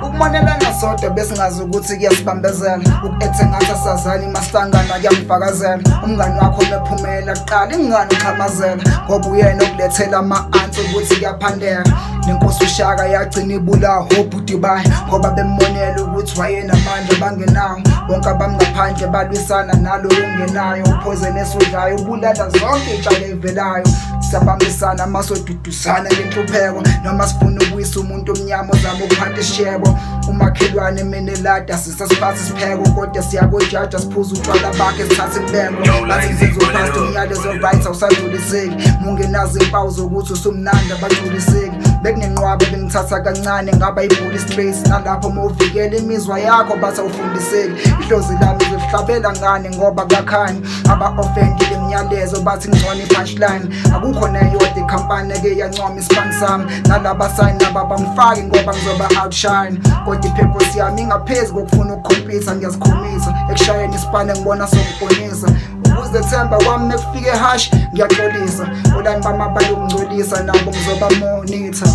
Uk'monela Sodwa bes'ngaz Ukuthi Kyasbambezela ngathi Asazani Mas'hlangana K'yang'fakazela Umnganwakho mephumelela Kqala K'ngan Uxhamazela Ngob'Uyena Ok'Lethela ama-answer ukuthi Kyaphandeka Nenkosi UShaka yagcin'ibulawa Obhuti Bayo Ngoba Bem'monela ukuthi wayenamandla bangenawo bonke abamngaphandle balwisana naloy'Ongenayo uphoyizeni Esuw'dlayo ubulala zonk'iy'tshalo ey'velayo Syabambisana Mas'zoduduzana ngenhlupheko noma sfunuk'wisa umunt'omnyama Ozam'ukphant'is'shebo umakhelwane emenelada sisasiphatha isipheko kodwa siyakojaja Sphuzutshwala Bakhe sthath'imbengo ngzenz'uPastor umyalezo right awusadluliseki Mungenaz'iympawu Zokuthi Usumnandi abagculiseki Bek'nenqwab Ebing'thatha kancane ngab'i-Bully straight nalapho maw'vikel'imizwa yakho bathi awufundiseki ihlozi lami lihlabela ngane ngoba kakhani aba-offendile imiyalezo bathi ngcono i-punchline akukho neyodwa ikhampani eke yancoma isibani sami nalaba sign ababangifaki ngoba ngizoba outshine kodwa i-purpose yami ingaphezu kokufuna ukukhompyutha ngiyazikhomisa ekushayeni isipane ngibona sokubonisa ukuzethemba kwami mekufike hash ngiyaxolisa olani bamabali ukungcolisa nabo ngizoba monitor